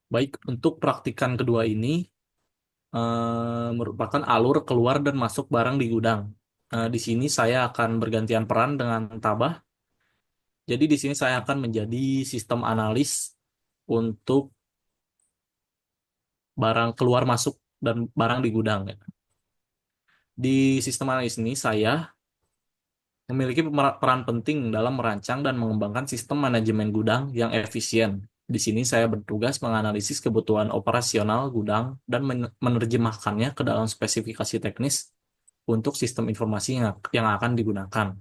Baik, untuk praktikan kedua ini merupakan alur keluar dan masuk barang di gudang. Di sini saya akan bergantian peran dengan Tabah. Jadi di sini saya akan menjadi sistem analis untuk barang keluar masuk dan barang di gudang, ya. Di sistem analis ini saya memiliki peran penting dalam merancang dan mengembangkan sistem manajemen gudang yang efisien. Di sini saya bertugas menganalisis kebutuhan operasional gudang dan menerjemahkannya ke dalam spesifikasi teknis untuk sistem informasi yang akan digunakan.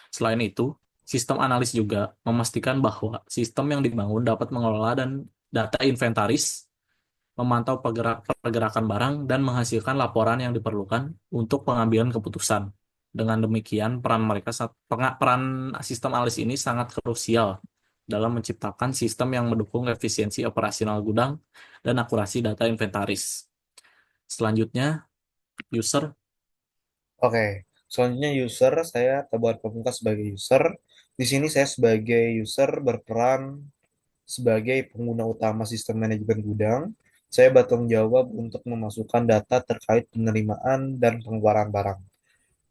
Selain itu, sistem analis juga memastikan bahwa sistem yang dibangun dapat mengelola dan data inventaris, memantau pergerakan barang, dan menghasilkan laporan yang diperlukan untuk pengambilan keputusan. Dengan demikian, peran sistem analis ini sangat krusial dalam menciptakan sistem yang mendukung efisiensi operasional gudang dan akurasi data inventaris. Selanjutnya, user. Oke, selanjutnya user, saya Tebar Pamungkas sebagai user. Di sini saya sebagai user berperan sebagai pengguna utama sistem manajemen gudang. Saya bertanggung jawab untuk memasukkan data terkait penerimaan dan pengeluaran barang,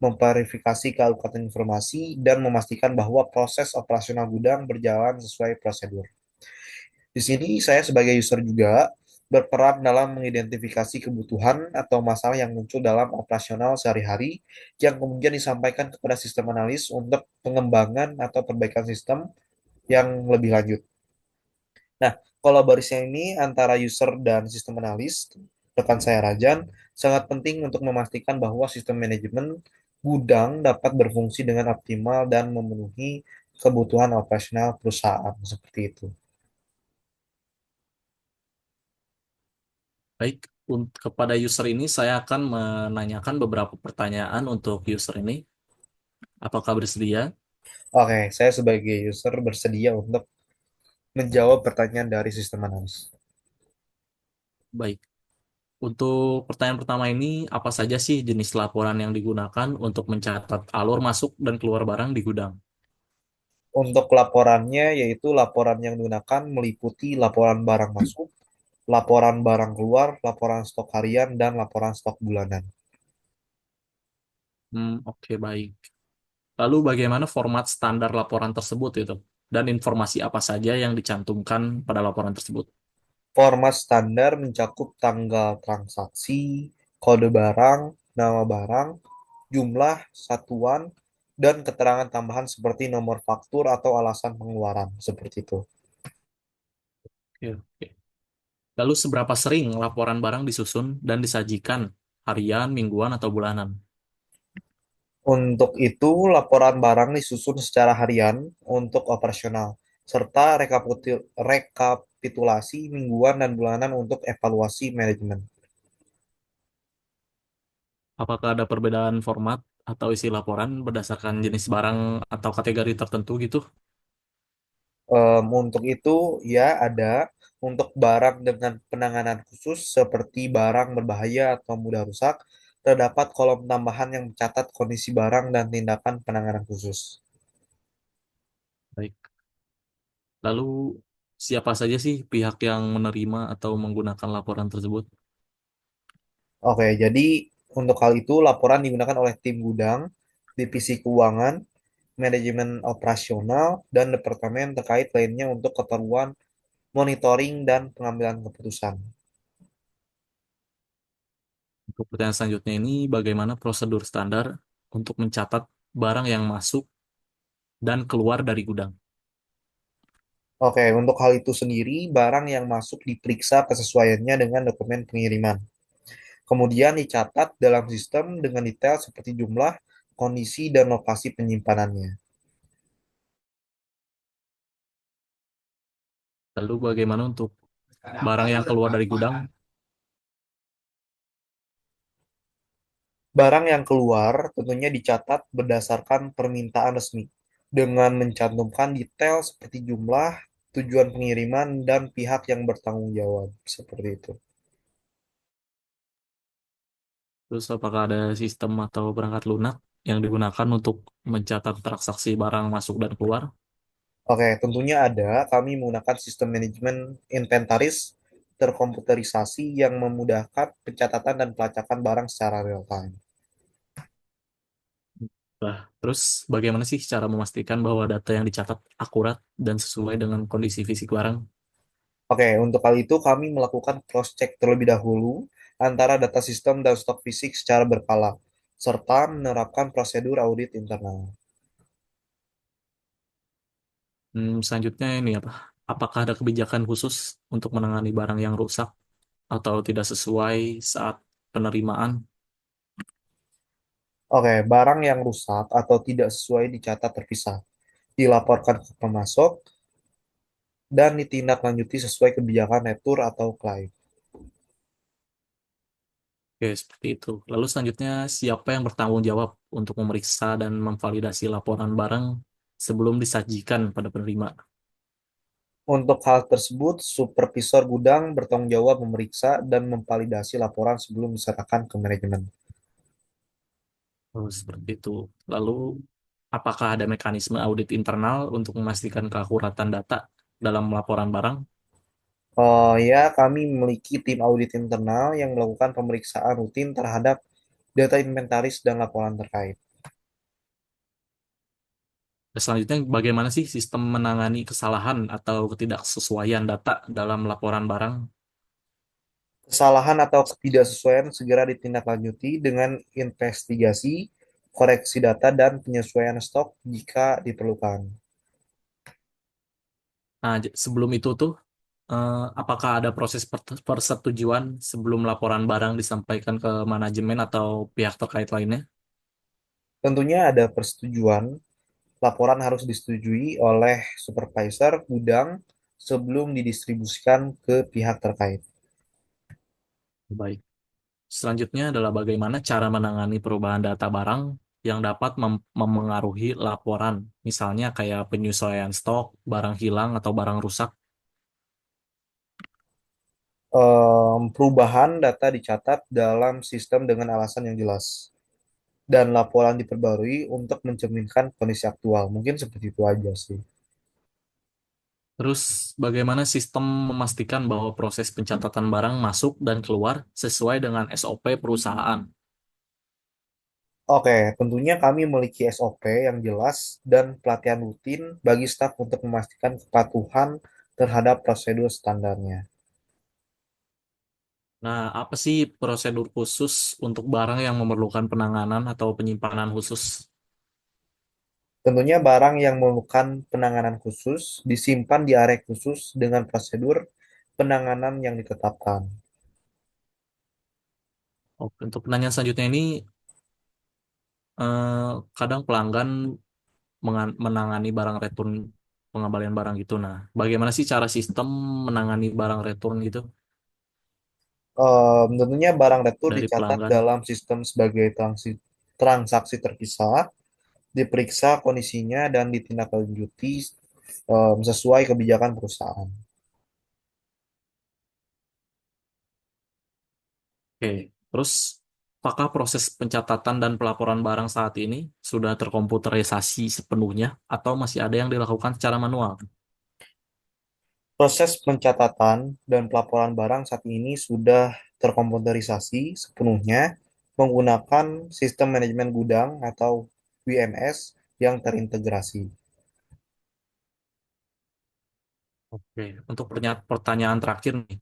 memverifikasi keakuratan informasi, dan memastikan bahwa proses operasional gudang berjalan sesuai prosedur. Di sini saya sebagai user juga berperan dalam mengidentifikasi kebutuhan atau masalah yang muncul dalam operasional sehari-hari yang kemudian disampaikan kepada sistem analis untuk pengembangan atau perbaikan sistem yang lebih lanjut. Nah, kolaborasi ini antara user dan sistem analis, rekan saya Rajan, sangat penting untuk memastikan bahwa sistem manajemen gudang dapat berfungsi dengan optimal dan memenuhi kebutuhan operasional perusahaan seperti itu. Baik, kepada user ini saya akan menanyakan beberapa pertanyaan untuk user ini. Apakah bersedia? Oke, saya sebagai user bersedia untuk menjawab pertanyaan dari sistem analis. Baik. Untuk pertanyaan pertama ini, apa saja sih jenis laporan yang digunakan untuk mencatat alur masuk dan keluar barang di gudang? Untuk laporannya, yaitu laporan yang digunakan meliputi laporan barang masuk, laporan barang keluar, laporan stok harian, dan laporan stok bulanan. Oke, baik. Lalu bagaimana format standar laporan tersebut itu? Dan informasi apa saja yang dicantumkan pada laporan tersebut? Format standar mencakup tanggal transaksi, kode barang, nama barang, jumlah, satuan, dan keterangan tambahan seperti nomor faktur atau alasan pengeluaran, seperti itu. Oke, oke. Lalu seberapa sering laporan barang disusun dan disajikan? Harian, mingguan, atau bulanan? Untuk itu, laporan barang disusun secara harian untuk operasional, serta rekapitulasi mingguan dan bulanan untuk evaluasi manajemen. Apakah ada perbedaan format atau isi laporan berdasarkan jenis barang atau kategori tertentu gitu? Untuk itu, ya ada untuk barang dengan penanganan khusus seperti barang berbahaya atau mudah rusak, terdapat kolom tambahan yang mencatat kondisi barang dan tindakan penanganan khusus. Baik. Lalu siapa saja sih pihak yang menerima atau menggunakan laporan tersebut? Oke, jadi untuk hal itu laporan digunakan oleh tim gudang, divisi keuangan, manajemen operasional, dan departemen terkait lainnya untuk keperluan monitoring dan pengambilan keputusan. Untuk pertanyaan selanjutnya ini, bagaimana prosedur standar untuk mencatat barang yang masuk dan keluar dari gudang? Oke, untuk hal itu sendiri, barang yang masuk diperiksa kesesuaiannya dengan dokumen pengiriman. Kemudian dicatat dalam sistem dengan detail seperti jumlah, kondisi, dan lokasi penyimpanannya. Lalu bagaimana untuk barang yang keluar dari gudang? Barang yang keluar tentunya dicatat berdasarkan permintaan resmi dengan mencantumkan detail seperti jumlah, tujuan pengiriman, dan pihak yang bertanggung jawab. Seperti itu. Terus apakah ada sistem atau perangkat lunak yang digunakan untuk mencatat transaksi barang masuk dan keluar? Oke, tentunya ada. Kami menggunakan sistem manajemen inventaris terkomputerisasi yang memudahkan pencatatan dan pelacakan barang secara real time. Nah, terus bagaimana sih cara memastikan bahwa data yang dicatat akurat dan sesuai dengan kondisi fisik barang? Oke, untuk hal itu kami melakukan cross-check terlebih dahulu antara data sistem dan stok fisik secara berkala, serta menerapkan prosedur audit internal. Selanjutnya ini apa? Apakah ada kebijakan khusus untuk menangani barang yang rusak atau tidak sesuai saat penerimaan? Oke, barang yang rusak atau tidak sesuai dicatat terpisah, dilaporkan ke pemasok, dan ditindaklanjuti sesuai kebijakan retur atau klaim. Oke, seperti itu. Lalu selanjutnya, siapa yang bertanggung jawab untuk memeriksa dan memvalidasi laporan barang sebelum disajikan pada penerima? Untuk hal tersebut, supervisor gudang bertanggung jawab memeriksa dan memvalidasi laporan sebelum diserahkan ke manajemen. Oh, seperti itu. Lalu, apakah ada mekanisme audit internal untuk memastikan keakuratan data dalam laporan barang? Ya, kami memiliki tim audit internal yang melakukan pemeriksaan rutin terhadap data inventaris dan laporan terkait. Dan selanjutnya, bagaimana sih sistem menangani kesalahan atau ketidaksesuaian data dalam laporan barang? Kesalahan atau ketidaksesuaian segera ditindaklanjuti dengan investigasi, koreksi data, dan penyesuaian stok jika diperlukan. Nah, sebelum itu tuh, apakah ada proses persetujuan sebelum laporan barang disampaikan ke manajemen atau pihak terkait lainnya? Tentunya ada persetujuan, laporan harus disetujui oleh supervisor gudang sebelum didistribusikan ke pihak terkait. Baik. Selanjutnya adalah bagaimana cara menangani perubahan data barang yang dapat memengaruhi laporan, misalnya kayak penyesuaian stok, barang hilang, atau barang rusak. Perubahan data dicatat dalam sistem dengan alasan yang jelas dan laporan diperbarui untuk mencerminkan kondisi aktual. Mungkin seperti itu aja sih. Terus, bagaimana sistem memastikan bahwa proses pencatatan barang masuk dan keluar sesuai dengan SOP perusahaan? Oke, tentunya kami memiliki SOP yang jelas dan pelatihan rutin bagi staf untuk memastikan kepatuhan terhadap prosedur standarnya. Nah, apa sih prosedur khusus untuk barang yang memerlukan penanganan atau penyimpanan khusus? Tentunya barang yang memerlukan penanganan khusus disimpan di area khusus dengan prosedur penanganan yang ditetapkan. Oke, untuk pertanyaan selanjutnya ini, eh, kadang pelanggan menangani barang return, pengembalian barang gitu. Nah, bagaimana sih cara sistem menangani barang return gitu Tentunya barang retur dari dicatat pelanggan? dalam sistem sebagai transaksi terpisah, diperiksa kondisinya dan ditindaklanjuti sesuai kebijakan perusahaan. Oke, terus apakah proses pencatatan dan pelaporan barang saat ini sudah terkomputerisasi sepenuhnya atau masih ada yang dilakukan secara manual? Proses pencatatan dan pelaporan barang saat ini sudah terkomputerisasi sepenuhnya menggunakan sistem manajemen gudang atau WMS yang terintegrasi. Oke, untuk pertanyaan terakhir nih,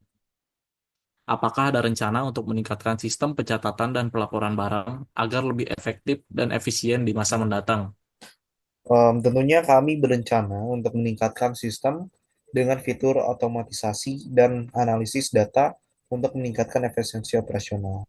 apakah ada rencana untuk meningkatkan sistem pencatatan dan pelaporan barang agar lebih efektif dan efisien di masa mendatang? Tentunya kami berencana untuk meningkatkan sistem dengan fitur otomatisasi dan analisis data untuk meningkatkan efisiensi operasional.